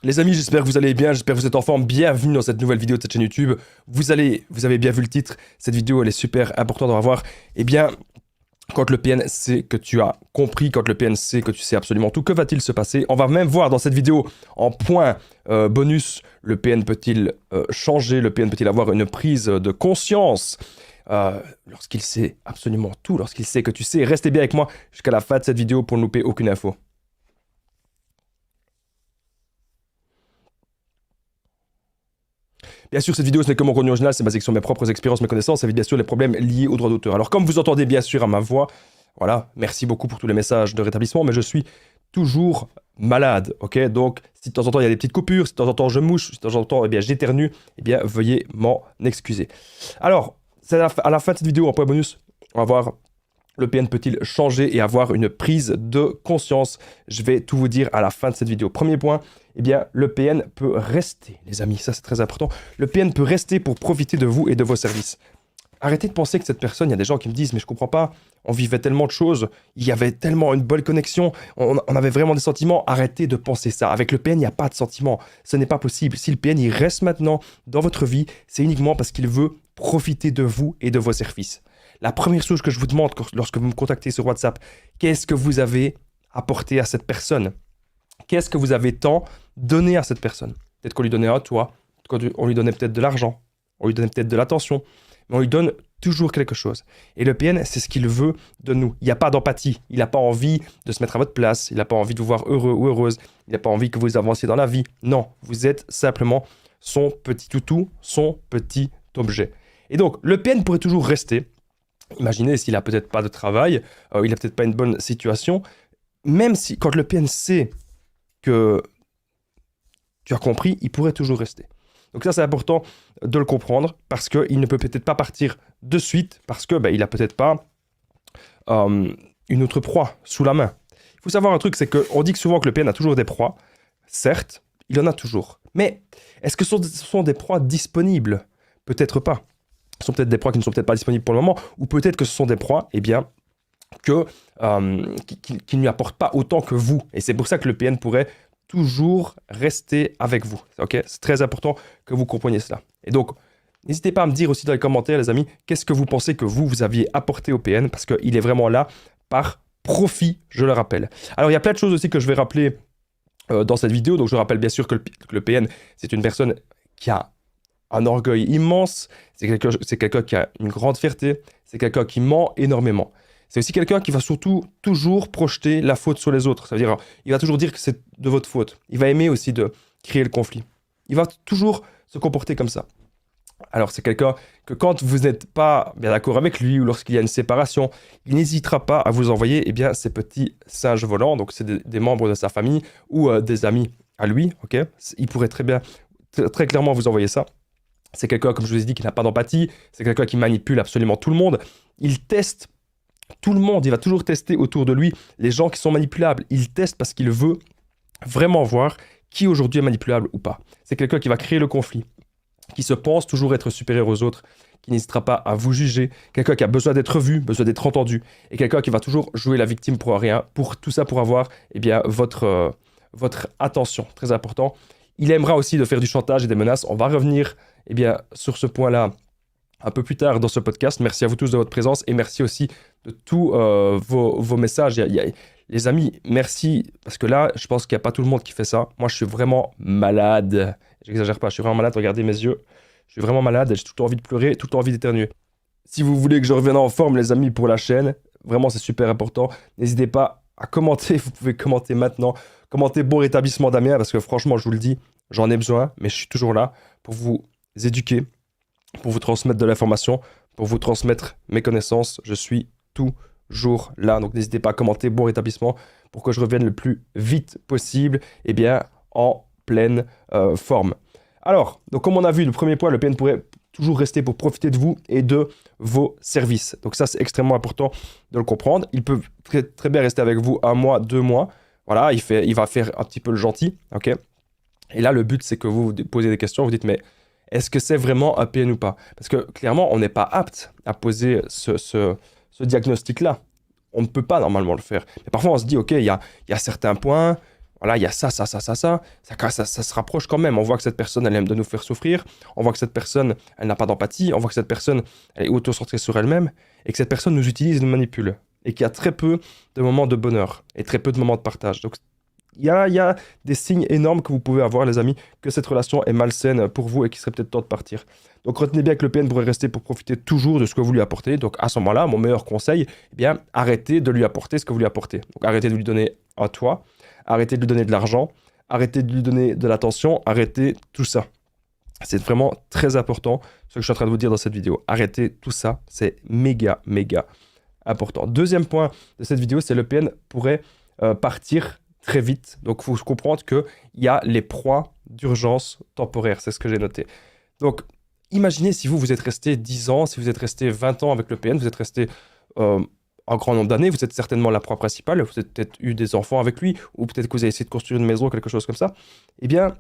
Les amis, j'espère que vous allez bien, j'espère que vous êtes en forme. Bienvenue dans cette nouvelle vidéo de cette chaîne YouTube. Vous avez bien vu le titre, cette vidéo elle est super importante à voir. Eh bien, quand le PN sait que tu as compris, quand le PN sait que tu sais absolument tout, que va-t-il se passer? On va même voir dans cette vidéo en point bonus, le PN peut-il changer, le PN peut-il avoir une prise de conscience lorsqu'il sait absolument tout, lorsqu'il sait que tu sais. Restez bien avec moi jusqu'à la fin de cette vidéo pour ne louper aucune info. Bien sûr, cette vidéo, ce n'est que mon contenu original, c'est basé sur mes propres expériences, mes connaissances, et bien sûr les problèmes liés aux droits d'auteur. Alors, comme vous entendez bien sûr à ma voix, voilà, merci beaucoup pour tous les messages de rétablissement, mais je suis toujours malade, ok? Donc, si de temps en temps il y a des petites coupures, si de temps en temps je mouche, si de temps en temps, eh bien, j'éternue, eh bien, veuillez m'en excuser. Alors, c'est à la fin de cette vidéo, en point bonus, on va voir le PN peut-il changer et avoir une prise de conscience? Je vais tout vous dire à la fin de cette vidéo. Premier point, eh bien, le PN peut rester, les amis, ça c'est très important. Le PN peut rester pour profiter de vous et de vos services. Arrêtez de penser que cette personne, il y a des gens qui me disent, mais je comprends pas, on vivait tellement de choses, il y avait tellement une bonne connexion, on avait vraiment des sentiments. Arrêtez de penser ça. Avec le PN, il n'y a pas de sentiments. Ce n'est pas possible. Si le PN, il reste maintenant dans votre vie, c'est uniquement parce qu'il veut profiter de vous et de vos services. La première chose que je vous demande lorsque vous me contactez sur WhatsApp, qu'est-ce que vous avez apporté à cette personne? Qu'est-ce que vous avez tant donné à cette personne? Peut-être qu'on lui donnait un toit, on lui donnait peut-être de l'argent, on lui donnait peut-être de l'attention, mais on lui donne toujours quelque chose. Et le PN, c'est ce qu'il veut de nous. Il n'y a pas d'empathie, il n'a pas envie de se mettre à votre place, il n'a pas envie de vous voir heureux ou heureuse, il n'a pas envie que vous avanciez dans la vie. Non, vous êtes simplement son petit toutou, son petit objet. Et donc, le PN pourrait toujours rester. Imaginez s'il n'a peut-être pas de travail, il n'a peut-être pas une bonne situation, même si, quand le PN sait que tu as compris, il pourrait toujours rester. Donc ça, c'est important de le comprendre, parce qu'il ne peut peut-être pas partir de suite, parce que il n'a peut-être pas une autre proie sous la main. Il faut savoir un truc, c'est qu'on dit que souvent que le PN a toujours des proies. Certes, il en a toujours. Mais est-ce que ce sont des proies disponibles? Peut-être pas. Ce sont peut-être des proies qui ne sont peut-être pas disponibles pour le moment, ou peut-être que ce sont des proies, eh bien, qui ne lui apportent pas autant que vous. Et c'est pour ça que le PN pourrait toujours rester avec vous. Okay? C'est très important que vous compreniez cela. Et donc, n'hésitez pas à me dire aussi dans les commentaires, les amis, qu'est-ce que vous pensez que vous aviez apporté au PN, parce qu'il est vraiment là par profit, je le rappelle. Alors, il y a plein de choses aussi que je vais rappeler dans cette vidéo. Donc, je rappelle bien sûr que le PN, c'est une personne qui a un orgueil immense, c'est quelqu'un qui a une grande fierté, c'est quelqu'un qui ment énormément. C'est aussi quelqu'un qui va surtout toujours projeter la faute sur les autres. Ça veut dire, il va toujours dire que c'est de votre faute. Il va aimer aussi de créer le conflit. Il va toujours se comporter comme ça. Alors, c'est quelqu'un que quand vous n'êtes pas bien d'accord avec lui ou lorsqu'il y a une séparation, il n'hésitera pas à vous envoyer ces petits singes volants. Donc, c'est des membres de sa famille ou des amis à lui. Okay? Il pourrait très clairement vous envoyer ça. C'est quelqu'un, comme je vous ai dit, qui n'a pas d'empathie. C'est quelqu'un qui manipule absolument tout le monde. Il teste tout le monde. Il va toujours tester autour de lui les gens qui sont manipulables. Il teste parce qu'il veut vraiment voir qui aujourd'hui est manipulable ou pas. C'est quelqu'un qui va créer le conflit, qui se pense toujours être supérieur aux autres, qui n'hésitera pas à vous juger. Quelqu'un qui a besoin d'être vu, besoin d'être entendu. Et quelqu'un qui va toujours jouer la victime pour rien. Pour tout ça, pour avoir votre attention. Très important. Il aimera aussi de faire du chantage et des menaces. On va revenir sur ce point-là un peu plus tard dans ce podcast. Merci à vous tous de votre présence et merci aussi de tous vos messages. Les amis, merci, parce que là, je pense qu'il n'y a pas tout le monde qui fait ça. Moi, je suis vraiment malade. J'exagère pas, je suis vraiment malade. Regardez mes yeux. Je suis vraiment malade et j'ai tout le temps envie de pleurer, tout le temps envie d'éternuer. Si vous voulez que je revienne en forme, les amis, pour la chaîne, vraiment, c'est super important. N'hésitez pas à commenter. Vous pouvez commenter maintenant. Commentez bon rétablissement Damien, parce que franchement, je vous le dis, j'en ai besoin, mais je suis toujours là pour vous éduquer, pour vous transmettre de l'information, pour vous transmettre mes connaissances. Je suis toujours là. Donc n'hésitez pas à commenter bon rétablissement pour que je revienne le plus vite possible, en pleine forme. Alors, donc comme on a vu, le premier point, le PN pourrait toujours rester pour profiter de vous et de vos services. Donc ça, c'est extrêmement important de le comprendre. Il peut très bien rester avec vous 1 mois, 2 mois. Voilà, il va faire un petit peu le gentil, ok? Et là, le but, c'est que vous posez des questions, vous dites, mais est-ce que c'est vraiment un PN ou pas? Parce que clairement, on n'est pas apte à poser ce diagnostic-là. On ne peut pas normalement le faire. Mais parfois, on se dit, ok, il y a certains points, Voilà, il y a ça se rapproche quand même. On voit que cette personne, elle aime de nous faire souffrir. On voit que cette personne, elle n'a pas d'empathie. On voit que cette personne, elle est auto-centrée sur elle-même. Et que cette personne nous utilise et nous manipule. Et qu'il y a très peu de moments de bonheur. Et très peu de moments de partage. Donc, il y a des signes énormes que vous pouvez avoir, les amis, que cette relation est malsaine pour vous et qu'il serait peut-être temps de partir. Donc, retenez bien que le PN pourrait rester pour profiter toujours de ce que vous lui apportez. Donc, à ce moment-là, mon meilleur conseil, eh bien, arrêtez de lui apporter ce que vous lui apportez. Donc, arrêtez de lui donner un toit. Arrêtez de lui donner de l'argent, arrêtez de lui donner de l'attention, arrêtez tout ça. C'est vraiment très important ce que je suis en train de vous dire dans cette vidéo. Arrêtez tout ça, c'est méga, méga important. Deuxième point de cette vidéo, c'est le PN pourrait partir très vite. Donc, il faut comprendre qu'il y a les proies d'urgence temporaire, c'est ce que j'ai noté. Donc, imaginez si vous êtes resté 10 ans, si vous êtes resté 20 ans avec le PN, vous êtes resté un grand nombre d'années, vous êtes certainement la proie principale, vous avez peut-être eu des enfants avec lui, ou peut-être que vous avez essayé de construire une maison, quelque chose comme ça. Eh bien,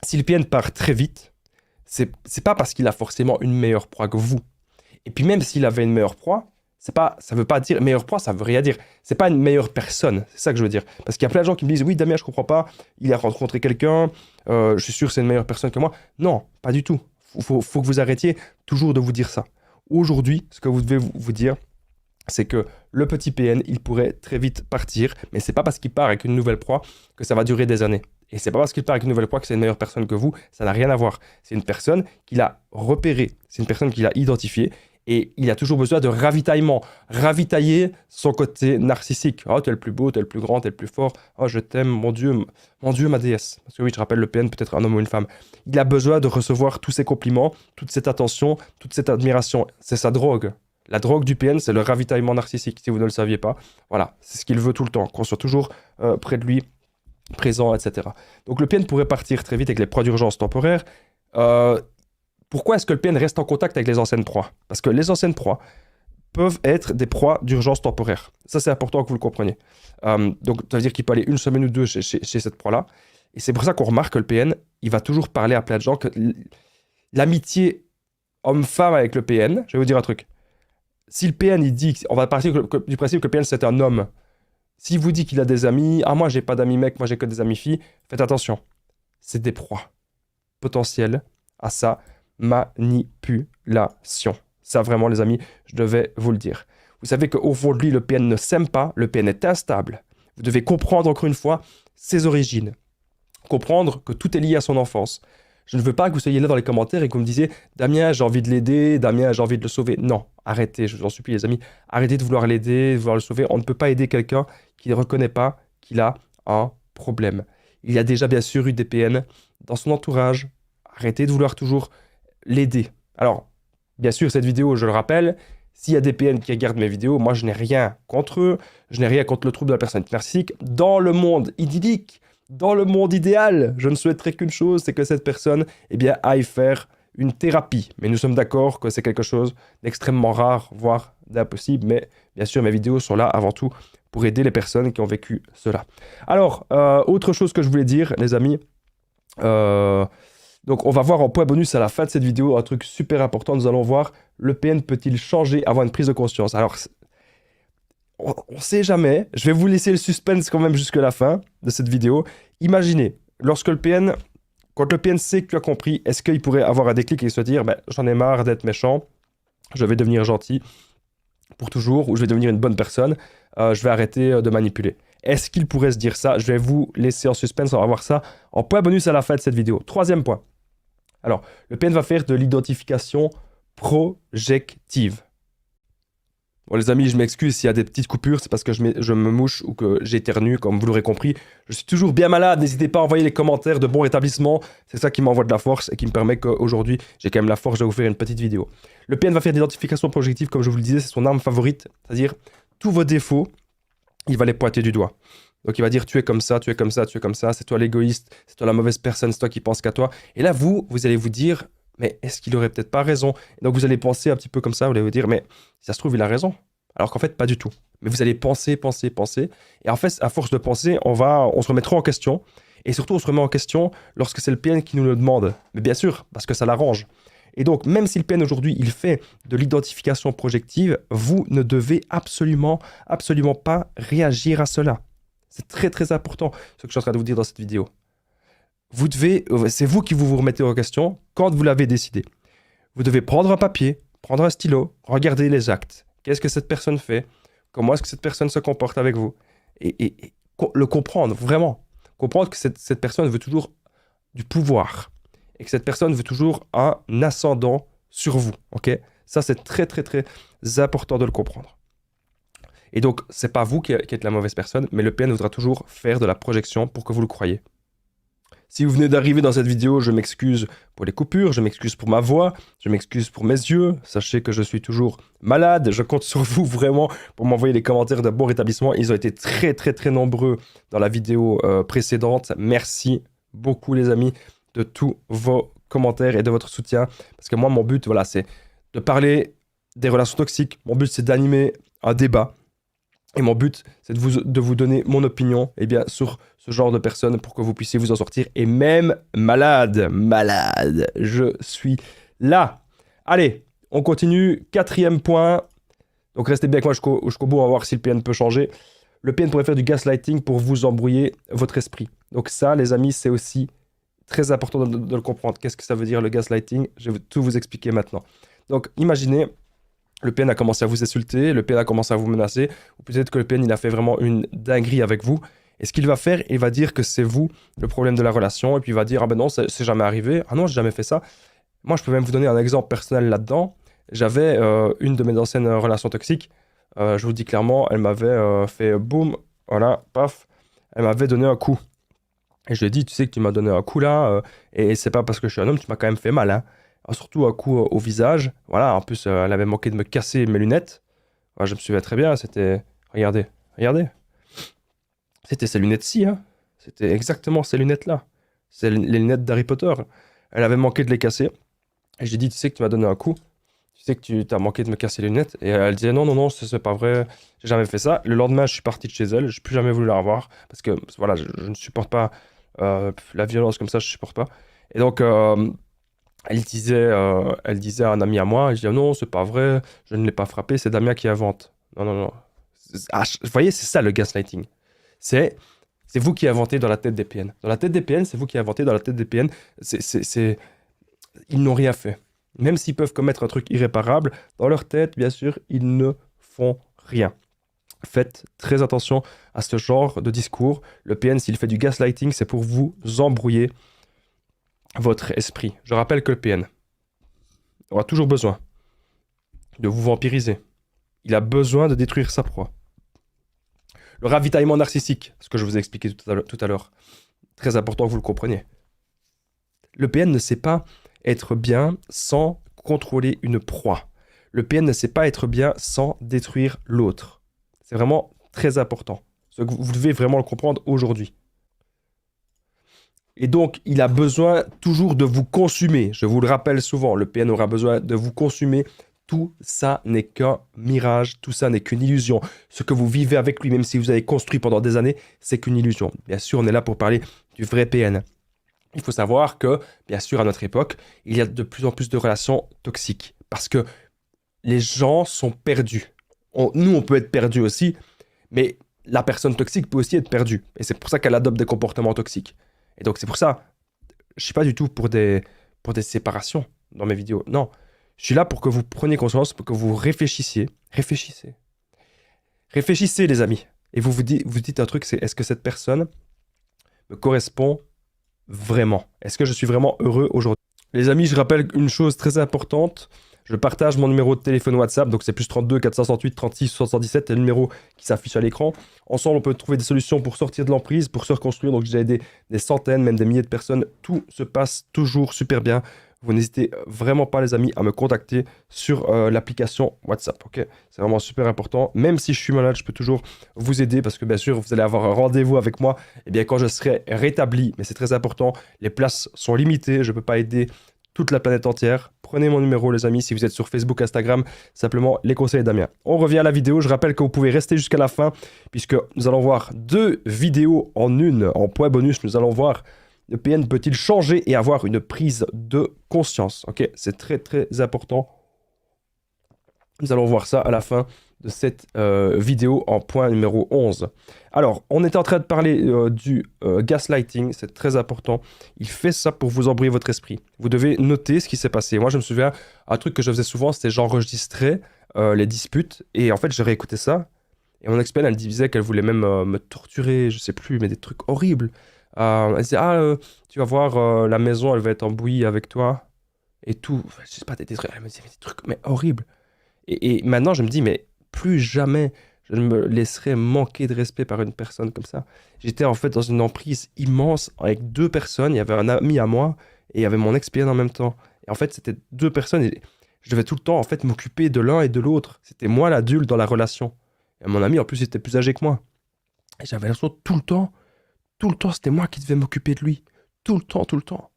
si le PN part très vite, c'est pas parce qu'il a forcément une meilleure proie que vous. Et puis même s'il avait une meilleure proie, ça veut pas dire meilleure proie, ça veut rien dire. C'est pas une meilleure personne, c'est ça que je veux dire. Parce qu'il y a plein de gens qui me disent oui Damien, je comprends pas, il a rencontré quelqu'un, je suis sûr que c'est une meilleure personne que moi. Non, pas du tout. Faut que vous arrêtiez toujours de vous dire ça. Aujourd'hui, ce que vous devez vous dire, c'est que le petit PN, il pourrait très vite partir, mais c'est pas parce qu'il part avec une nouvelle proie que ça va durer des années. Et c'est pas parce qu'il part avec une nouvelle proie que c'est une meilleure personne que vous, ça n'a rien à voir. C'est une personne qu'il a repérée, c'est une personne qu'il a identifiée, et il a toujours besoin de ravitaillement. Ravitailler son côté narcissique. Oh, t'es le plus beau, t'es le plus grand, t'es le plus fort. Oh, je t'aime, mon Dieu, ma déesse. Parce que oui, je rappelle, le PN peut être un homme ou une femme. Il a besoin de recevoir tous ces compliments, toute cette attention, toute cette admiration. C'est sa drogue. La drogue du PN, c'est le ravitaillement narcissique, si vous ne le saviez pas. Voilà, c'est ce qu'il veut tout le temps, qu'on soit toujours près de lui, présent, etc. Donc le PN pourrait partir très vite avec les proies d'urgence temporaires. Pourquoi est-ce que le PN reste en contact avec les anciennes proies? Parce que les anciennes proies peuvent être des proies d'urgence temporaire. Ça, c'est important que vous le compreniez. Donc, ça veut dire qu'il peut aller une semaine ou deux chez cette proie-là. Et c'est pour ça qu'on remarque que le PN, il va toujours parler à plein de gens que l'amitié homme-femme avec le PN, je vais vous dire un truc. Si le PN, il dit, on va partir du principe que le PN, c'est un homme. S'il vous dit qu'il a des amis, ah, moi, j'ai pas d'amis mecs, moi, j'ai que des amis filles, faites attention. C'est des proies potentielles à sa manipulation. Ça, vraiment, les amis, je devais vous le dire. Vous savez qu'au fond de lui, le PN ne s'aime pas, le PN est instable. Vous devez comprendre, encore une fois, ses origines. Comprendre que tout est lié à son enfance. Je ne veux pas que vous soyez là dans les commentaires et que vous me disiez « Damien, j'ai envie de l'aider, Damien, j'ai envie de le sauver ». Non, arrêtez, je vous en supplie les amis. Arrêtez de vouloir l'aider, de vouloir le sauver. On ne peut pas aider quelqu'un qui ne reconnaît pas qu'il a un problème. Il y a déjà bien sûr eu des PN dans son entourage. Arrêtez de vouloir toujours l'aider. Alors, bien sûr, cette vidéo, je le rappelle, s'il y a des PN qui regardent mes vidéos, moi, je n'ai rien contre eux. Je n'ai rien contre le trouble de la personne narcissique. Dans le monde idyllique, dans le monde idéal, je ne souhaiterais qu'une chose, c'est que cette personne aille faire une thérapie. Mais nous sommes d'accord que c'est quelque chose d'extrêmement rare, voire d'impossible. Mais bien sûr, mes vidéos sont là avant tout pour aider les personnes qui ont vécu cela. Alors, autre chose que je voulais dire, les amis. Donc, on va voir en point bonus à la fin de cette vidéo un truc super important. Nous allons voir, le PN peut-il changer avant une prise de conscience? Alors, on ne sait jamais. Je vais vous laisser le suspense quand même jusqu'à la fin de cette vidéo. Imaginez, quand le PN sait que tu as compris, est-ce qu'il pourrait avoir un déclic et se dire j'en ai marre d'être méchant, je vais devenir gentil pour toujours, ou je vais devenir une bonne personne, je vais arrêter de manipuler. Est-ce qu'il pourrait se dire ça? Je vais vous laisser en suspense, on va voir ça en point bonus à la fin de cette vidéo. Troisième point. Alors, le PN va faire de l'identification projective. Bon les amis, je m'excuse s'il y a des petites coupures, c'est parce que je me mouche ou que j'éternue, comme vous l'aurez compris. Je suis toujours bien malade, n'hésitez pas à envoyer les commentaires de bon rétablissement. C'est ça qui m'envoie de la force et qui me permet qu'aujourd'hui, j'ai quand même la force de vous faire une petite vidéo. Le PN va faire d'identification projective, comme je vous le disais, c'est son arme favorite. C'est-à-dire, tous vos défauts, il va les pointer du doigt. Donc il va dire, tu es comme ça, tu es comme ça, tu es comme ça, c'est toi l'égoïste, c'est toi la mauvaise personne, c'est toi qui penses qu'à toi. Et là, vous allez vous dire, mais est-ce qu'il aurait peut-être pas raison? Et donc vous allez penser un petit peu comme ça, vous allez vous dire, mais si ça se trouve, il a raison. Alors qu'en fait, pas du tout. Mais vous allez penser. Et en fait, à force de penser, on se remettra en question. Et surtout, on se remet en question lorsque c'est le PN qui nous le demande. Mais bien sûr, parce que ça l'arrange. Et donc, même si le PN aujourd'hui, il fait de l'identification projective, vous ne devez absolument pas réagir à cela. C'est très très important ce que je suis en train de vous dire dans cette vidéo. C'est vous qui vous remettez en question quand vous l'avez décidé. Vous devez prendre un papier, prendre un stylo, regarder les actes. Qu'est-ce que cette personne fait? Comment est-ce que cette personne se comporte avec vous? Et le comprendre, vraiment. Comprendre que cette personne veut toujours du pouvoir. Et que cette personne veut toujours un ascendant sur vous. Ok? Ça, c'est très, très, très important de le comprendre. Et donc, c'est pas vous qui êtes la mauvaise personne, mais le PN voudra toujours faire de la projection pour que vous le croyiez. Si vous venez d'arriver dans cette vidéo, je m'excuse pour les coupures, je m'excuse pour ma voix, je m'excuse pour mes yeux. Sachez que je suis toujours malade. Je compte sur vous vraiment pour m'envoyer les commentaires de bon rétablissement. Ils ont été très très très nombreux dans la vidéo précédente. Merci beaucoup les amis de tous vos commentaires et de votre soutien. Parce que moi, mon but, voilà, c'est de parler des relations toxiques. Mon but, c'est d'animer un débat. Et mon but, c'est de vous donner mon opinion sur ce genre de personnes pour que vous puissiez vous en sortir. Et même malade, je suis là. Allez, on continue. 4e point. Donc restez bien avec moi jusqu'au bout, on va voir si le PN peut changer. Le PN pourrait faire du gaslighting pour vous embrouiller votre esprit. Donc ça, les amis, c'est aussi très important de le comprendre. Qu'est-ce que ça veut dire le gaslighting? Je vais tout vous expliquer maintenant. Donc imaginez... Le PN a commencé à vous insulter, le PN a commencé à vous menacer, ou peut-être que le PN il a fait vraiment une dinguerie avec vous. Et ce qu'il va faire, il va dire que c'est vous le problème de la relation, et puis il va dire ah ben non, c'est jamais arrivé, ah non, j'ai jamais fait ça. Moi, je peux même vous donner un exemple personnel là-dedans. J'avais une de mes anciennes relations toxiques, je vous dis clairement, elle m'avait fait boum, voilà, paf, elle m'avait donné un coup. Et je lui ai dit, tu sais que tu m'as donné un coup là, et c'est pas parce que je suis un homme, tu m'as quand même fait mal, hein. Surtout un coup au visage. Voilà, en plus, elle avait manqué de me casser mes lunettes. Ouais, je me souviens très bien, c'était... Regardez. C'était ces lunettes-ci, hein. C'était exactement ces lunettes-là. C'est les lunettes d'Harry Potter. Elle avait manqué de les casser. Et j'ai dit, tu sais que tu m'as donné un coup. Tu sais que tu as manqué de me casser les lunettes. Et elle disait, non, c'est pas vrai. J'ai jamais fait ça. Le lendemain, je suis parti de chez elle. Je n'ai plus jamais voulu la revoir. Parce que, voilà, je ne supporte pas la violence comme ça, je ne supporte pas. Et donc... Elle disait à un ami à moi, je dis non, c'est pas vrai, je ne l'ai pas frappé, c'est Damien qui invente. Non. Vous voyez, c'est ça le gaslighting. C'est vous qui inventez dans la tête des PN. Dans la tête des PN, c'est vous qui inventez dans la tête des PN. Ils n'ont rien fait. Même s'ils peuvent commettre un truc irréparable, dans leur tête, bien sûr, ils ne font rien. Faites très attention à ce genre de discours. Le PN, s'il fait du gaslighting, c'est pour vous embrouiller votre esprit. Je rappelle que le PN aura toujours besoin de vous vampiriser. Il a besoin de détruire sa proie. Le ravitaillement narcissique, ce que je vous ai expliqué tout à l'heure, très important que vous le compreniez. Le PN ne sait pas être bien sans contrôler une proie. Le PN ne sait pas être bien sans détruire l'autre. C'est vraiment très important. Vous devez vraiment le comprendre aujourd'hui. Et donc, il a besoin toujours de vous consumer. Je vous le rappelle souvent, le PN aura besoin de vous consumer. Tout ça n'est qu'un mirage, tout ça n'est qu'une illusion. Ce que vous vivez avec lui, même si vous avez construit pendant des années, c'est qu'une illusion. Bien sûr, on est là pour parler du vrai PN. Il faut savoir que, bien sûr, à notre époque, il y a de plus en plus de relations toxiques. Parce que les gens sont perdus. Nous, on peut être perdus aussi, mais la personne toxique peut aussi être perdue. Et c'est pour ça qu'elle adopte des comportements toxiques. Et donc, c'est pour ça, je ne suis pas du tout pour des séparations dans mes vidéos. Non, je suis là pour que vous preniez conscience, pour que vous réfléchissiez. Réfléchissez, les amis. Et vous dites un truc, c'est est-ce que cette personne me correspond vraiment? Est-ce que je suis vraiment heureux aujourd'hui? Les amis, je rappelle une chose très importante. Je partage mon numéro de téléphone WhatsApp, donc c'est plus 32 468 36 77, c'est le numéro qui s'affiche à l'écran. Ensemble, on peut trouver des solutions pour sortir de l'emprise, pour se reconstruire. Donc j'ai aidé des centaines, même des milliers de personnes. Tout se passe toujours super bien. Vous n'hésitez vraiment pas, les amis, à me contacter sur l'application WhatsApp. Ok, c'est vraiment super important. Même si je suis malade, je peux toujours vous aider parce que bien sûr, vous allez avoir un rendez-vous avec moi. Et bien quand je serai rétabli, mais c'est très important, les places sont limitées. Je ne peux pas aider toute la planète entière. Prenez mon numéro, les amis, si vous êtes sur Facebook, Instagram, simplement les conseils Damien. On revient à la vidéo. Je rappelle que vous pouvez rester jusqu'à la fin puisque nous allons voir 2 vidéos en une. En point bonus, nous allons voir le PN peut-il changer et avoir une prise de conscience. Ok, c'est très très important. Nous allons voir ça à la fin de cette vidéo en point numéro 11. Alors, on était en train de parler du gaslighting, c'est très important. Il fait ça pour vous embrouiller votre esprit. Vous devez noter ce qui s'est passé. Moi, je me souviens, un truc que je faisais souvent, c'était j'enregistrais les disputes, et en fait, j'ai réécouté ça, et mon ex-peine, elle disait qu'elle voulait même me torturer, je sais plus, mais des trucs horribles. Elle disait, tu vas voir, la maison, elle va être en bouillie avec toi, et tout. Enfin, je sais pas, elle me disait des trucs, mais horribles. Et maintenant, je me dis, mais plus jamais je ne me laisserai manquer de respect par une personne comme ça. J'étais en fait dans une emprise immense avec deux personnes. Il y avait un ami à moi et il y avait mon ex-PN en même temps. Et en fait, c'était deux personnes et je devais tout le temps en fait m'occuper de l'un et de l'autre. C'était moi l'adulte dans la relation. Et mon ami, en plus, était plus âgé que moi. Et j'avais l'impression tout le temps, c'était moi qui devais m'occuper de lui. Tout le temps.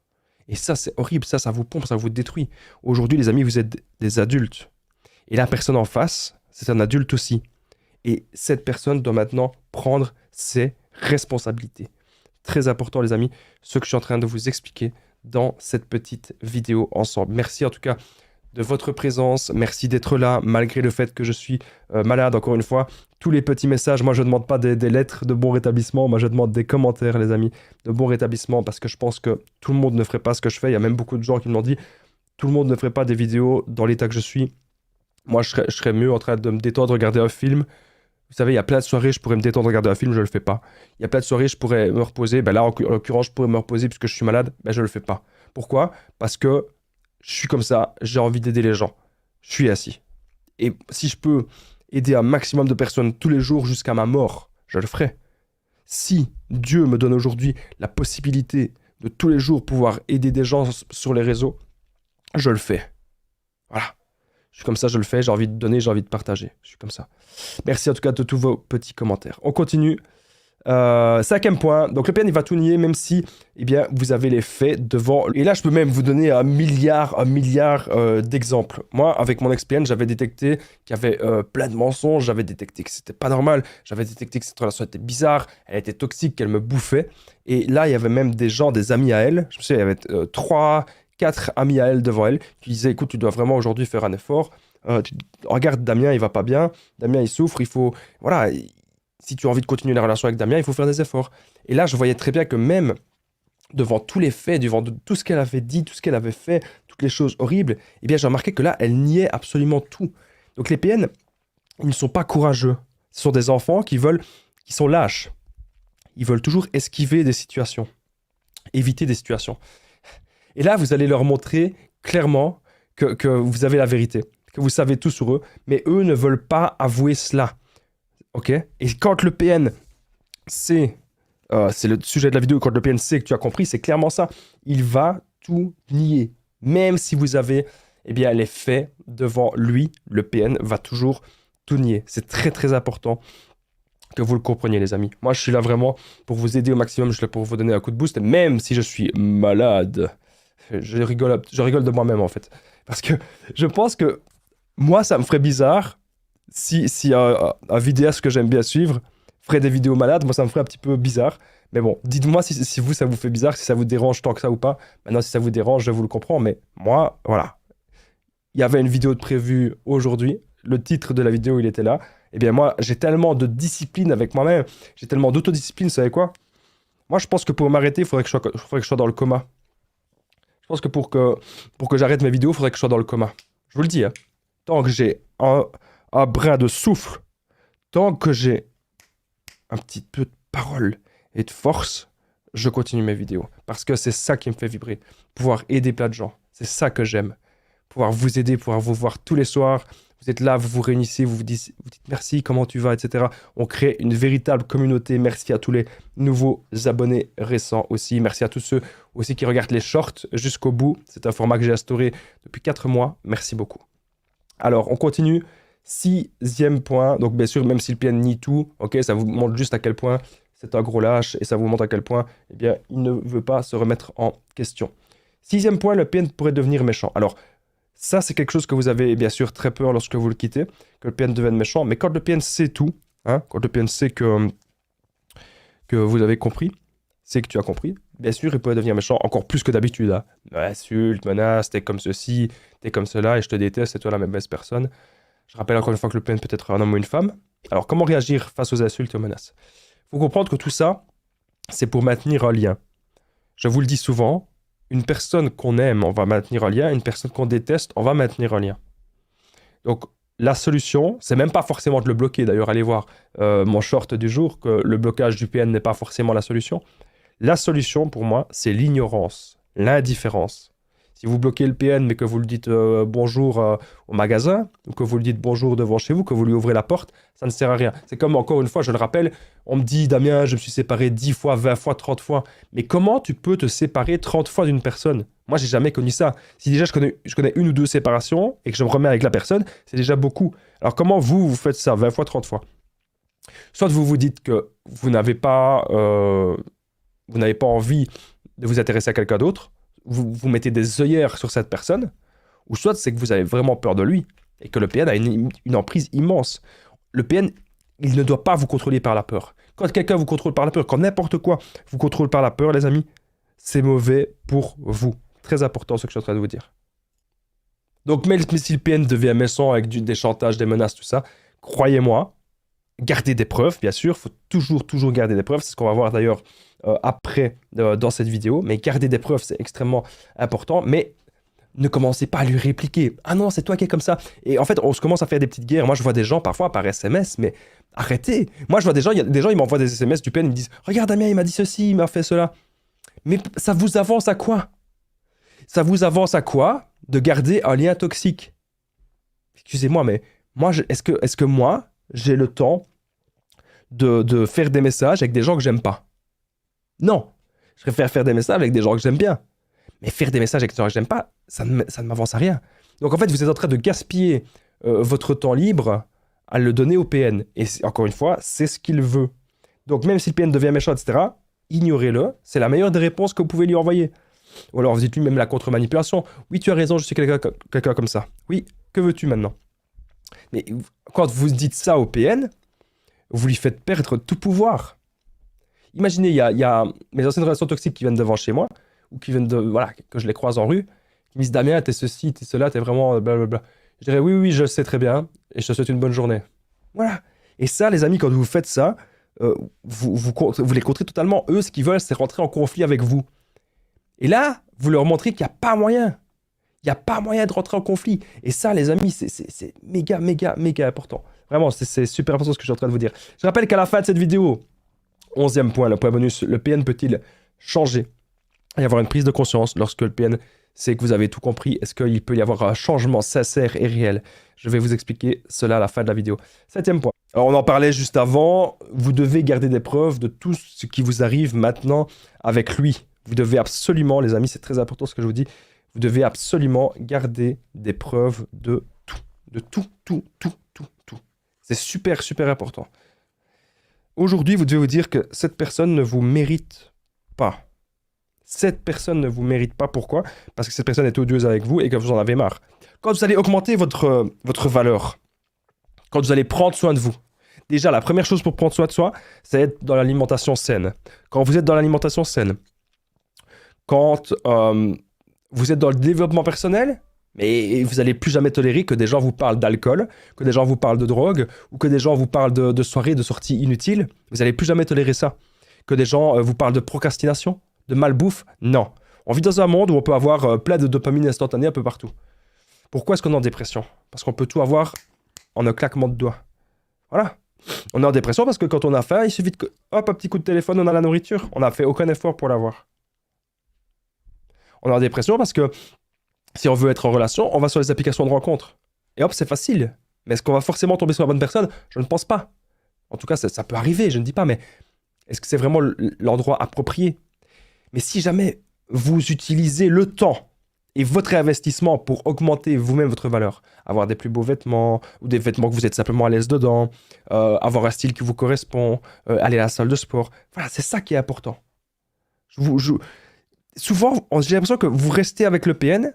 Et ça, c'est horrible. Ça vous pompe, ça vous détruit. Aujourd'hui, les amis, vous êtes des adultes. Et la personne en face, c'est un adulte aussi. Et cette personne doit maintenant prendre ses responsabilités. Très important, les amis, ce que je suis en train de vous expliquer dans cette petite vidéo ensemble. Merci en tout cas de votre présence. Merci d'être là, malgré le fait que je suis malade, encore une fois. Tous les petits messages, moi je ne demande pas des lettres de bon rétablissement, moi je demande des commentaires, les amis, de bon rétablissement, parce que je pense que tout le monde ne ferait pas ce que je fais. Il y a même beaucoup de gens qui me l'ont dit. Tout le monde ne ferait pas des vidéos dans l'état que je suis. Moi, je serais mieux en train de me détendre, regarder un film. Vous savez, il y a plein de soirées, je pourrais me détendre, regarder un film, je ne le fais pas. Il y a plein de soirées, je pourrais me reposer. Ben là, en l'occurrence, je pourrais me reposer puisque je suis malade. Ben, je ne le fais pas. Pourquoi? Parce que je suis comme ça, j'ai envie d'aider les gens. Je suis assis. Et si je peux aider un maximum de personnes tous les jours jusqu'à ma mort, je le ferai. Si Dieu me donne aujourd'hui la possibilité de tous les jours pouvoir aider des gens sur les réseaux, je le fais. Voilà. Je suis comme ça, je le fais, j'ai envie de donner, j'ai envie de partager. Je suis comme ça. Merci en tout cas de tous vos petits commentaires. On continue. Cinquième point. Donc le PN, il va tout nier, même si vous avez les faits devant. Et là, je peux même vous donner un milliard d'exemples. Moi, avec mon ex-PN, j'avais détecté qu'il y avait plein de mensonges. J'avais détecté que c'était pas normal. J'avais détecté que cette relation était bizarre. Elle était toxique, qu'elle me bouffait. Et là, il y avait même des gens, des amis à elle. Je me souviens, il y avait 4 amis à elle devant elle qui disaient écoute, tu dois vraiment aujourd'hui faire un effort. Regarde Damien, il va pas bien. Damien, il souffre. Il faut. Voilà. Si tu as envie de continuer la relation avec Damien, il faut faire des efforts. Et là, je voyais très bien que même devant tous les faits, devant tout ce qu'elle avait dit, tout ce qu'elle avait fait, toutes les choses horribles, j'ai remarqué que là, elle niait absolument tout. Donc les PN, ils ne sont pas courageux. Ce sont des enfants qui sont lâches. Ils veulent toujours esquiver des situations, éviter des situations. Et là, vous allez leur montrer clairement que vous avez la vérité, que vous savez tout sur eux, mais eux ne veulent pas avouer cela. Ok? Et quand le PN sait, c'est le sujet de la vidéo, quand le PN sait que tu as compris, c'est clairement ça. Il va tout nier. Même si vous avez les faits devant lui, le PN va toujours tout nier. C'est très très important que vous le compreniez, les amis. Moi, je suis là vraiment pour vous aider au maximum, je suis là pour vous donner un coup de boost, même si je suis malade. Je rigole de moi-même, en fait. Parce que je pense que moi, ça me ferait bizarre si un vidéaste que j'aime bien suivre ferait des vidéos malades. Moi, ça me ferait un petit peu bizarre. Mais bon, dites-moi si vous, ça vous fait bizarre, si ça vous dérange tant que ça ou pas. Maintenant, si ça vous dérange, je vous le comprends. Mais moi, voilà. Il y avait une vidéo de prévue aujourd'hui. Le titre de la vidéo, il était là. Moi, j'ai tellement de discipline avec moi-même. J'ai tellement d'autodiscipline, vous savez quoi? Moi, je pense que pour m'arrêter, il faudrait que je sois dans le coma. Je pense que pour que j'arrête mes vidéos, il faudrait que je sois dans le coma. Je vous le dis, hein. Tant que j'ai un brin de souffle, tant que j'ai un petit peu de parole et de force, je continue mes vidéos. Parce que c'est ça qui me fait vibrer. Pouvoir aider plein de gens. C'est ça que j'aime. Pouvoir vous aider, pouvoir vous voir tous les soirs. Vous êtes là, vous vous réunissez, vous dites merci, comment tu vas, etc. On crée une véritable communauté. Merci à tous les nouveaux abonnés récents aussi. Merci à tous ceux aussi qui regardent les shorts jusqu'au bout. C'est un format que j'ai instauré depuis 4 mois. Merci beaucoup. Alors, on continue. 6e point. Donc, bien sûr, même si le PN nie tout, ok, ça vous montre juste à quel point c'est un gros lâche et ça vous montre à quel point, il ne veut pas se remettre en question. 6e point, le PN pourrait devenir méchant. Alors, ça, c'est quelque chose que vous avez bien sûr très peur lorsque vous le quittez, que le PN devienne méchant. Mais quand le PN sait tout, hein, quand le PN sait que vous avez compris, c'est que tu as compris, bien sûr, il pourrait devenir méchant encore plus que d'habitude. Hein. Insulte, menace, t'es comme ceci, t'es comme cela, et je te déteste, c'est toi la mauvaise personne. Je rappelle encore une fois que le PN peut être un homme ou une femme. Alors, comment réagir face aux insultes et aux menaces? Il faut comprendre que tout ça, c'est pour maintenir un lien. Je vous le dis souvent, une personne qu'on aime, on va maintenir un lien. Une personne qu'on déteste, on va maintenir un lien. Donc, la solution, c'est même pas forcément de le bloquer. D'ailleurs, allez voir mon short du jour, que le blocage du PN n'est pas forcément la solution. La solution, pour moi, c'est l'ignorance, l'indifférence. Si vous bloquez le PN, mais que vous le dites bonjour au magasin, ou que vous le dites bonjour devant chez vous, que vous lui ouvrez la porte, ça ne sert à rien. C'est comme, encore une fois, je le rappelle, on me dit, Damien, je me suis séparé 10 fois, 20 fois, 30 fois. Mais comment tu peux te séparer 30 fois d'une personne? Moi, j'ai jamais connu ça. Si déjà je connais une ou deux séparations et que je me remets avec la personne, c'est déjà beaucoup. Alors comment vous faites ça 20 fois, 30 fois? Soit vous vous dites que vous n'avez pas envie de vous intéresser à quelqu'un d'autre, vous mettez des œillères sur cette personne, ou soit c'est que vous avez vraiment peur de lui, et que le PN a une emprise immense. Le PN, il ne doit pas vous contrôler par la peur. Quand quelqu'un vous contrôle par la peur, quand n'importe quoi vous contrôle par la peur, les amis, c'est mauvais pour vous. Très important ce que je suis en train de vous dire. Donc même si le PN devient méchant avec des chantages, des menaces, tout ça, croyez-moi, gardez des preuves, bien sûr, il faut toujours garder des preuves, c'est ce qu'on va voir d'ailleurs après dans cette vidéo, mais garder des preuves, c'est extrêmement important, mais ne commencez pas à lui répliquer. Ah non, c'est toi qui es comme ça. Et en fait, on se commence à faire des petites guerres. Moi, je vois des gens parfois par SMS, mais arrêtez. Moi, je vois des gens, ils m'envoient des SMS du PN, ils me disent, regarde Damien, il m'a dit ceci, il m'a fait cela. Mais ça vous avance à quoi? Ça vous avance à quoi de garder un lien toxique? Excusez-moi, mais moi, est-ce que moi, j'ai le temps de faire des messages avec des gens que j'aime pas? Non. Je préfère faire des messages avec des gens que j'aime bien. Mais faire des messages avec des gens que j'aime pas, ça ne m'avance à rien. Donc en fait, vous êtes en train de gaspiller votre temps libre à le donner au PN. Et encore une fois, c'est ce qu'il veut. Donc même si le PN devient méchant, etc., ignorez-le. C'est la meilleure des réponses que vous pouvez lui envoyer. Ou alors vous dites-lui même la contre-manipulation. Oui, tu as raison, je suis quelqu'un comme ça. Oui, que veux-tu maintenant? Mais quand vous dites ça au PN, vous lui faites perdre tout pouvoir. Imaginez, il y a mes anciennes relations toxiques qui viennent devant chez moi, ou qui viennent que je les croise en rue, qui me disent Damien, t'es ceci, t'es cela, t'es vraiment blablabla. Je dirais oui, je le sais très bien, et je te souhaite une bonne journée. Voilà. Et ça, les amis, quand vous faites ça, vous les contrez totalement. Eux, ce qu'ils veulent, c'est rentrer en conflit avec vous. Et là, vous leur montrez qu'il n'y a pas moyen. Il n'y a pas moyen de rentrer en conflit. Et ça, les amis, c'est méga important. Vraiment, c'est super important ce que je suis en train de vous dire. Je rappelle qu'à la fin de cette vidéo, 11e point, le point bonus, le PN peut-il changer et avoir une prise de conscience lorsque le PN sait que vous avez tout compris? Est-ce qu'il peut y avoir un changement sincère et réel? Je vais vous expliquer cela à la fin de la vidéo. 7e point. Alors, on en parlait juste avant. Vous devez garder des preuves de tout ce qui vous arrive maintenant avec lui. Vous devez absolument, les amis, c'est très important ce que je vous dis, vous devez absolument garder des preuves de tout. De tout. C'est super important. Aujourd'hui, vous devez vous dire que cette personne ne vous mérite pas. Cette personne ne vous mérite pas. Pourquoi? Parce que cette personne est odieuse avec vous et que vous en avez marre. Quand vous allez augmenter votre valeur, quand vous allez prendre soin de vous, déjà, la première chose pour prendre soin de soi, c'est être dans l'alimentation saine. Quand vous êtes dans l'alimentation saine, quand vous êtes dans le développement personnel, mais vous n'allez plus jamais tolérer que des gens vous parlent d'alcool, que des gens vous parlent de drogue, ou que des gens vous parlent de soirées, de sorties inutiles. Vous n'allez plus jamais tolérer ça. Que des gens vous parlent de procrastination, de malbouffe. Non. On vit dans un monde où on peut avoir plein de dopamine instantanée un peu partout. Pourquoi est-ce qu'on est en dépression? Parce qu'on peut tout avoir en un claquement de doigts. Voilà. On est en dépression parce que quand on a faim, il suffit de... Hop, un petit coup de téléphone, on a la nourriture. On n'a fait aucun effort pour l'avoir. On est en dépression parce que si on veut être en relation, on va sur les applications de rencontres. Et hop, c'est facile. Mais est-ce qu'on va forcément tomber sur la bonne personne? Je ne pense pas. En tout cas, ça peut arriver, je ne dis pas, mais est-ce que c'est vraiment l'endroit approprié? Mais si jamais vous utilisez le temps et votre investissement pour augmenter vous-même votre valeur, avoir des plus beaux vêtements, ou des vêtements que vous êtes simplement à l'aise dedans, avoir un style qui vous correspond, aller à la salle de sport, voilà, c'est ça qui est important. Souvent, j'ai l'impression que vous restez avec le PN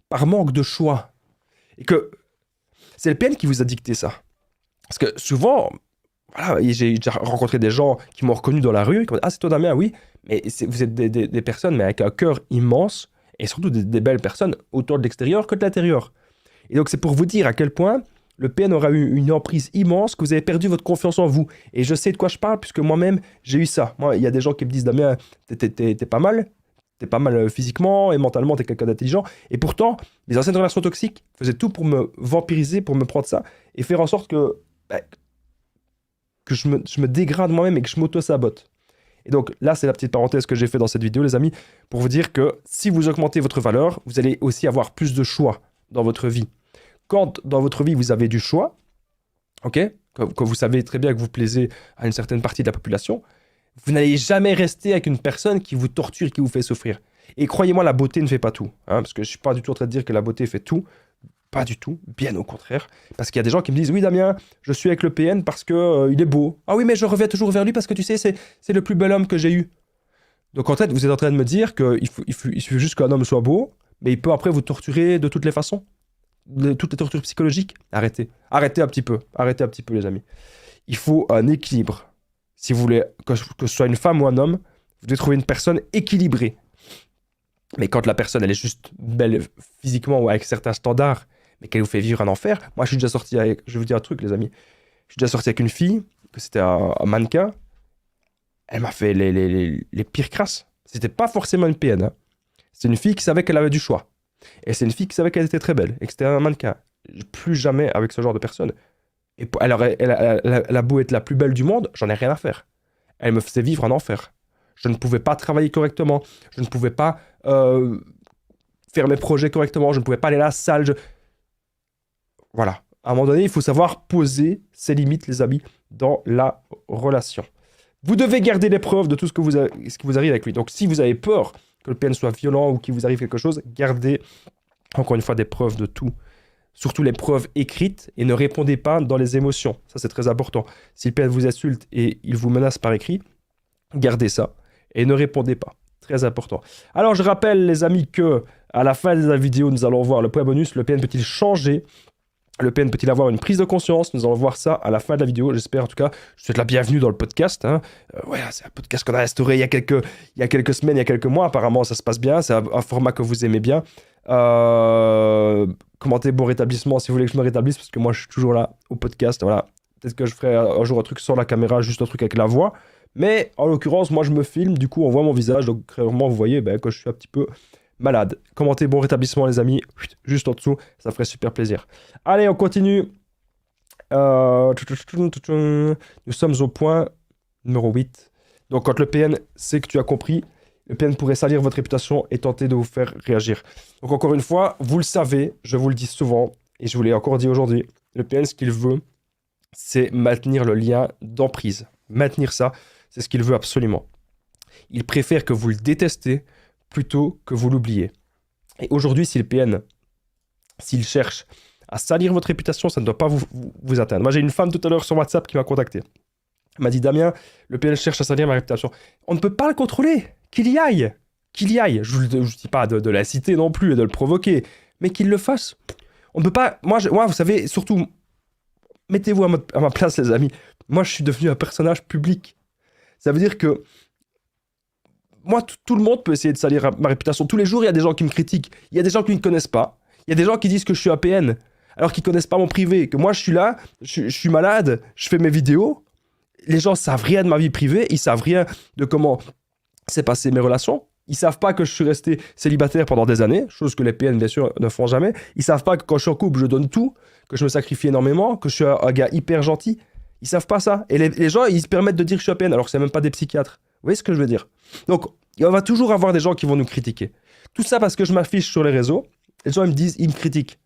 par manque de choix. Et que c'est le PN qui vous a dicté ça. Parce que souvent, voilà, j'ai déjà rencontré des gens qui m'ont reconnu dans la rue, qui m'ont dit « Ah, c'est toi Damien, oui. » Mais vous êtes des personnes mais avec un cœur immense, et surtout des belles personnes, autant de l'extérieur que de l'intérieur. Et donc c'est pour vous dire à quel point le PN aura eu une emprise immense, que vous avez perdu votre confiance en vous. Et je sais de quoi je parle, puisque moi-même, j'ai eu ça. Moi, il y a des gens qui me disent, Damien, t'es pas mal. T'es pas mal physiquement et mentalement, t'es quelqu'un d'intelligent. Et pourtant, les anciennes relations toxiques faisaient tout pour me vampiriser, pour me prendre ça, et faire en sorte que je me dégrade moi-même et que je m'auto-sabote. Et donc là, c'est la petite parenthèse que j'ai fait dans cette vidéo, les amis, pour vous dire que si vous augmentez votre valeur, vous allez aussi avoir plus de choix dans votre vie. Quand dans votre vie, vous avez du choix, ok, que vous savez très bien que vous plaisez à une certaine partie de la population, vous n'allez jamais rester avec une personne qui vous torture, qui vous fait souffrir. Et croyez-moi, la beauté ne fait pas tout. Hein, parce que je ne suis pas du tout en train de dire que la beauté fait tout. Pas du tout, bien au contraire. Parce qu'il y a des gens qui me disent « Oui, Damien, je suis avec le PN parce qu'il il est beau. Ah oui, mais je reviens toujours vers lui parce que tu sais, c'est le plus bel homme que j'ai eu. » Donc en fait, vous êtes en train de me dire qu'il suffit juste qu'un homme soit beau, mais il peut après vous torturer de toutes les façons. De toutes les tortures psychologiques. Arrêtez. Arrêtez un petit peu. Arrêtez un petit peu, les amis. Il faut un équilibre. Si vous voulez que ce soit une femme ou un homme, vous devez trouver une personne équilibrée. Mais quand la personne, elle est juste belle physiquement ou avec certains standards, mais qu'elle vous fait vivre un enfer. Moi, je suis déjà sorti avec... Je vais vous dire un truc, les amis. Je suis déjà sorti avec une fille, que c'était un mannequin. Elle m'a fait les pires crasses. C'était pas forcément une PN. Hein. C'est une fille qui savait qu'elle avait du choix. Et c'est une fille qui savait qu'elle était très belle et que c'était un mannequin. Plus jamais avec ce genre de personne. Et elle a beau être la plus belle du monde, j'en ai rien à faire. Elle me faisait vivre un enfer. Je ne pouvais pas travailler correctement. Je ne pouvais pas faire mes projets correctement. Je ne pouvais pas aller à la salle. Voilà. À un moment donné, il faut savoir poser ses limites, les amis, dans la relation. Vous devez garder les preuves de tout ce qui vous arrive avec lui. Donc, si vous avez peur que le PN soit violent ou qu'il vous arrive quelque chose, gardez, encore une fois, des preuves de tout. Surtout les preuves écrites et ne répondez pas dans les émotions. Ça, c'est très important. Si le PN vous insulte et il vous menace par écrit, gardez ça et ne répondez pas. Très important. Alors, je rappelle, les amis, que à la fin de la vidéo, nous allons voir le point bonus. Le PN peut-il changer ? Le PN peut-il avoir une prise de conscience ? Nous allons voir ça à la fin de la vidéo. J'espère, en tout cas, je vous souhaite la bienvenue dans le podcast. Hein. C'est un podcast qu'on a instauré il y a quelques semaines, il y a quelques mois. Apparemment, ça se passe bien. C'est un format que vous aimez bien. Commentez bon rétablissement si vous voulez que je me rétablisse, parce que moi, je suis toujours là au podcast. Voilà. Peut-être que je ferai un jour un truc sans la caméra, juste un truc avec la voix. Mais en l'occurrence, moi, je me filme. Du coup, on voit mon visage. Donc, clairement, vous voyez que je suis un petit peu malade. Commentez bon rétablissement, les amis, juste en dessous, ça ferait super plaisir. Allez, on continue. Nous sommes au point numéro 8. Donc, quand le PN sait que tu as compris, le PN pourrait salir votre réputation et tenter de vous faire réagir. Donc, encore une fois, vous le savez, je vous le dis souvent, et je vous l'ai encore dit aujourd'hui, le PN, ce qu'il veut, c'est maintenir le lien d'emprise. Maintenir ça, c'est ce qu'il veut absolument. Il préfère que vous le détestez plutôt que vous l'oubliez. Et aujourd'hui, si le PN, s'il cherche à salir votre réputation, ça ne doit pas vous atteindre. Moi, j'ai une femme tout à l'heure sur WhatsApp qui m'a contacté. Elle m'a dit « Damien, le PN cherche à salir ma réputation. » On ne peut pas le contrôler. Qu'il y aille. Qu'il y aille. Je ne dis pas de l'inciter non plus et de le provoquer, mais qu'il le fasse. On ne peut pas... Moi, vous savez, surtout, mettez-vous à ma place, les amis. Moi, je suis devenu un personnage public. Ça veut dire que moi, tout le monde peut essayer de salir ma réputation. Tous les jours, il y a des gens qui me critiquent. Il y a des gens qui ne me connaissent pas. Il y a des gens qui disent que je suis un PN, alors qu'ils ne connaissent pas mon privé. Que moi, je suis là, je suis malade, je fais mes vidéos. Les gens ne savent rien de ma vie privée. Ils ne savent rien de comment s'est passé mes relations. Ils ne savent pas que je suis resté célibataire pendant des années, chose que les PN, bien sûr, ne font jamais. Ils ne savent pas que quand je suis en couple, je donne tout, que je me sacrifie énormément, que je suis un gars hyper gentil. Ils ne savent pas ça. Et les gens, ils se permettent de dire que je suis un PN, alors que ce n'est même pas des psychiatres. Vous voyez ce que je veux dire? Donc, il va toujours avoir des gens qui vont nous critiquer. Tout ça parce que je m'affiche sur les réseaux. Les gens, ils me disent, ils me critiquent.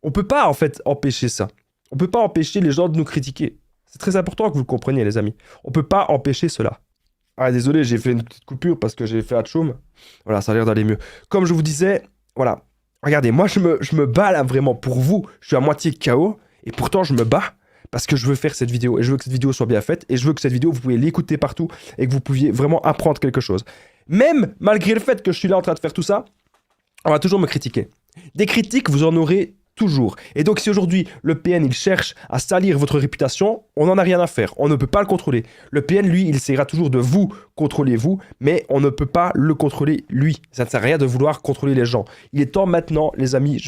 On ne peut pas, en fait, empêcher ça. On ne peut pas empêcher les gens de nous critiquer. C'est très important que vous le compreniez, les amis. On ne peut pas empêcher cela. Ah, désolé, j'ai fait une petite coupure parce que j'ai fait Hatchoum. Voilà, ça a l'air d'aller mieux. Comme je vous disais, voilà. Regardez, moi, je me bats là vraiment pour vous. Je suis à moitié KO et pourtant, je me bats parce que je veux faire cette vidéo et je veux que cette vidéo soit bien faite et je veux que cette vidéo, vous pouvez l'écouter partout et que vous pouviez vraiment apprendre quelque chose. Même malgré le fait que je suis là en train de faire tout ça, on va toujours me critiquer. Des critiques, vous en aurez toujours. Et donc, si aujourd'hui, le PN, il cherche à salir votre réputation, on n'en a rien à faire. On ne peut pas le contrôler. Le PN, lui, il essaiera toujours de vous contrôler, vous, mais on ne peut pas le contrôler, lui. Ça ne sert à rien de vouloir contrôler les gens. Il est temps maintenant, les amis,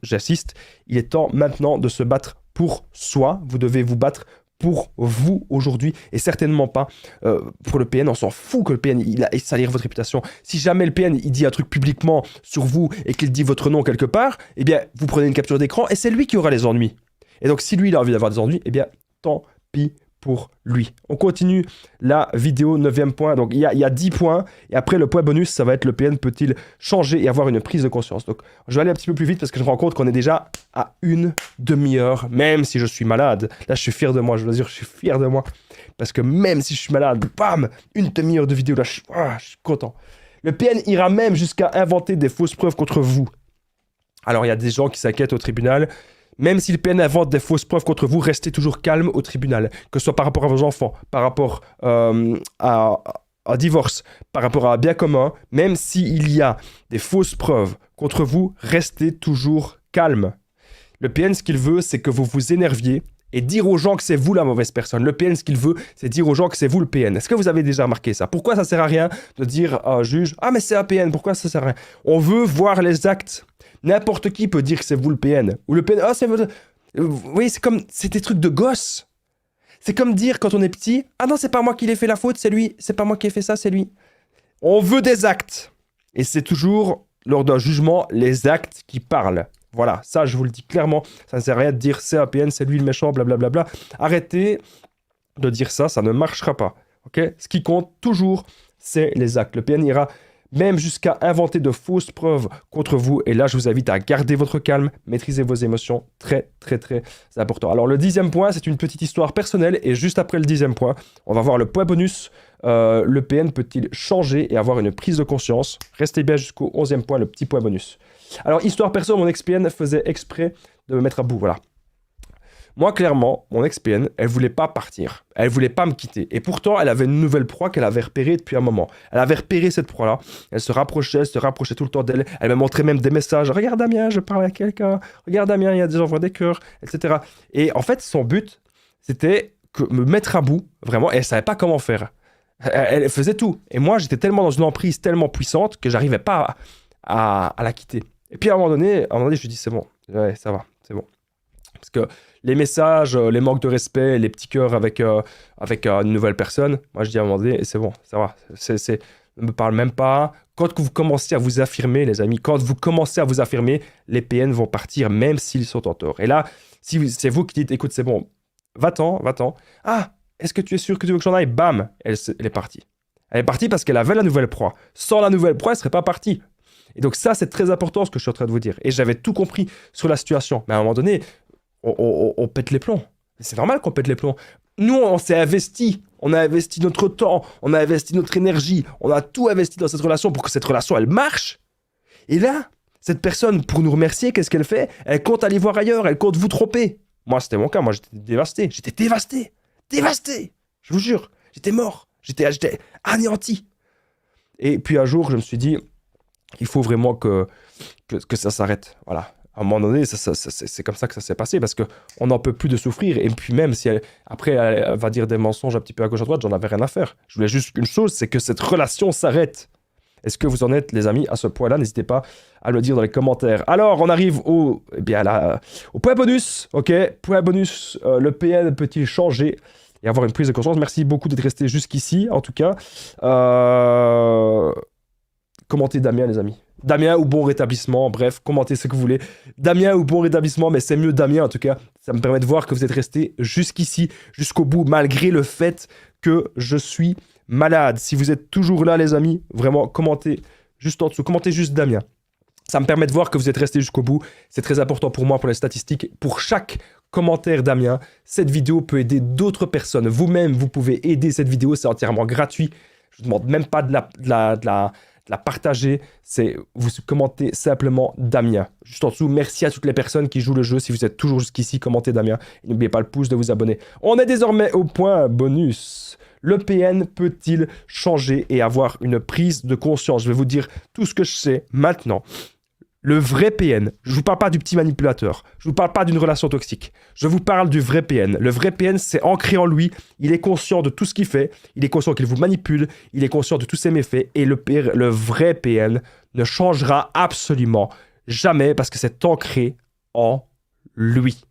j'assiste, il est temps maintenant de se battre pour soi, vous devez vous battre pour vous aujourd'hui et certainement pas pour le PN. On s'en fout que le PN il salir votre réputation. Si jamais le PN il dit un truc publiquement sur vous et qu'il dit votre nom quelque part, eh bien vous prenez une capture d'écran et c'est lui qui aura les ennuis. Et donc si lui il a envie d'avoir des ennuis, eh bien tant pis pour lui. On continue la vidéo, 9e point. Donc il y a 10 points et après le point bonus ça va être le PN peut-il changer et avoir une prise de conscience. Donc je vais aller un petit peu plus vite parce que je me rends compte qu'on est déjà à une demi-heure, même si je suis malade. Là je suis fier de moi, je vous assure, je suis fier de moi parce que même si je suis malade, bam, une demi-heure de vidéo, là je suis content. Le PN ira même jusqu'à inventer des fausses preuves contre vous. Alors il y a des gens qui s'inquiètent au tribunal. Même si le PN invente des fausses preuves contre vous, restez toujours calme au tribunal. Que ce soit par rapport à vos enfants, par rapport à divorce, par rapport à un bien commun, même s'il y a des fausses preuves contre vous, restez toujours calme. Le PN, ce qu'il veut, c'est que vous vous énerviez et dire aux gens que c'est vous la mauvaise personne. Le PN, ce qu'il veut, c'est dire aux gens que c'est vous le PN. Est-ce que vous avez déjà remarqué ça? Pourquoi ça sert à rien de dire à un juge « Ah, mais c'est un PN, pourquoi ça sert à rien ?» On veut voir les actes. N'importe qui peut dire que c'est vous le PN. Ou le PN, ah, c'est votre... Oui, c'est des trucs de gosse. C'est comme dire quand on est petit, ah non, c'est pas moi qui l'ai fait la faute, c'est lui. C'est pas moi qui ai fait ça, c'est lui. On veut des actes. Et c'est toujours, lors d'un jugement, les actes qui parlent. Voilà, ça, je vous le dis clairement. Ça ne sert à rien de dire c'est un PN, c'est lui le méchant, blablabla. Arrêtez de dire ça, ça ne marchera pas. Ok? Ce qui compte toujours, c'est les actes. Le PN ira même jusqu'à inventer de fausses preuves contre vous. Et là, je vous invite à garder votre calme, maîtriser vos émotions. Très, très, très important. Alors, le 10e point, c'est une petite histoire personnelle. Et juste après le 10e point, on va voir le point bonus. Le PN peut-il changer et avoir une prise de conscience? Restez bien jusqu'au 11e point, le petit point bonus. Alors, histoire perso, mon ex-PN faisait exprès de me mettre à bout. Voilà. Moi, clairement, mon ex-PN, elle voulait pas partir. Elle voulait pas me quitter. Et pourtant, elle avait une nouvelle proie qu'elle avait repérée depuis un moment. Elle avait repéré cette proie-là. Elle se rapprochait tout le temps d'elle. Elle me montrait même des messages. Regarde Damien, je parle à quelqu'un. Regarde Damien, il y a des envois des cœurs, etc. Et en fait, son but, c'était me mettre à bout, vraiment. Et elle savait pas comment faire. Elle faisait tout. Et moi, j'étais tellement dans une emprise tellement puissante que j'arrivais pas à la quitter. Et puis à un moment donné, je lui dis c'est bon. Ouais, ça va, c'est bon. Parce que les messages, les manques de respect, les petits cœurs avec une nouvelle personne, moi je dis à un moment donné, c'est bon, ça va. Ne me parle même pas. Quand vous commencez à vous affirmer, les amis, quand vous commencez à vous affirmer, les PN vont partir même s'ils sont en tort. Et là, si c'est vous qui dites, écoute, c'est bon, va-t'en. Ah, est-ce que tu es sûr que tu veux que j'en aille? Bam, elle est partie. Elle est partie parce qu'elle avait la nouvelle proie. Sans la nouvelle proie, elle ne serait pas partie. Et donc ça, c'est très important ce que je suis en train de vous dire. Et j'avais tout compris sur la situation. Mais à un moment donné, on pète les plombs. C'est normal qu'on pète les plombs. Nous, on s'est investi. On a investi notre temps. On a investi notre énergie. On a tout investi dans cette relation pour que cette relation, elle marche. Et là, cette personne, pour nous remercier, qu'est-ce qu'elle fait? Elle compte aller voir ailleurs. Elle compte vous tromper. Moi, c'était mon cas. Moi, j'étais dévasté. J'étais dévasté. Dévasté. Je vous jure. J'étais mort. J'étais anéanti. Et puis un jour, je me suis dit, il faut vraiment que ça s'arrête. Voilà. À un moment donné, c'est comme ça que ça s'est passé, parce qu'on n'en peut plus de souffrir. Et puis même, si elle va dire des mensonges un petit peu à gauche à droite, j'en avais rien à faire. Je voulais juste une chose, c'est que cette relation s'arrête. Est-ce que vous en êtes, les amis, à ce point-là? N'hésitez pas à le dire dans les commentaires. Alors, on arrive au point bonus. Ok, point bonus, le PN peut-il changer et avoir une prise de conscience? Merci beaucoup d'être resté jusqu'ici, en tout cas. Commentez Damien, les amis. Damien ou bon rétablissement, bref, commentez ce que vous voulez. Damien ou bon rétablissement, mais c'est mieux Damien en tout cas. Ça me permet de voir que vous êtes resté jusqu'ici, jusqu'au bout, malgré le fait que je suis malade. Si vous êtes toujours là, les amis, vraiment, commentez juste en dessous. Commentez juste Damien. Ça me permet de voir que vous êtes resté jusqu'au bout. C'est très important pour moi, pour les statistiques. Pour chaque commentaire Damien, cette vidéo peut aider d'autres personnes. Vous-même, vous pouvez aider cette vidéo, c'est entièrement gratuit. Je ne vous demande même pas de la partager, vous commentez simplement Damien. Juste en dessous, merci à toutes les personnes qui jouent le jeu. Si vous êtes toujours jusqu'ici, commentez Damien. Et n'oubliez pas le pouce, de vous abonner. On est désormais au point bonus. Le PN peut-il changer et avoir une prise de conscience? Je vais vous dire tout ce que je sais maintenant. Le vrai PN, je ne vous parle pas du petit manipulateur, je ne vous parle pas d'une relation toxique, je vous parle du vrai PN. Le vrai PN, c'est ancré en lui, il est conscient de tout ce qu'il fait, il est conscient qu'il vous manipule, il est conscient de tous ses méfaits, et le vrai PN ne changera absolument jamais parce que c'est ancré en lui.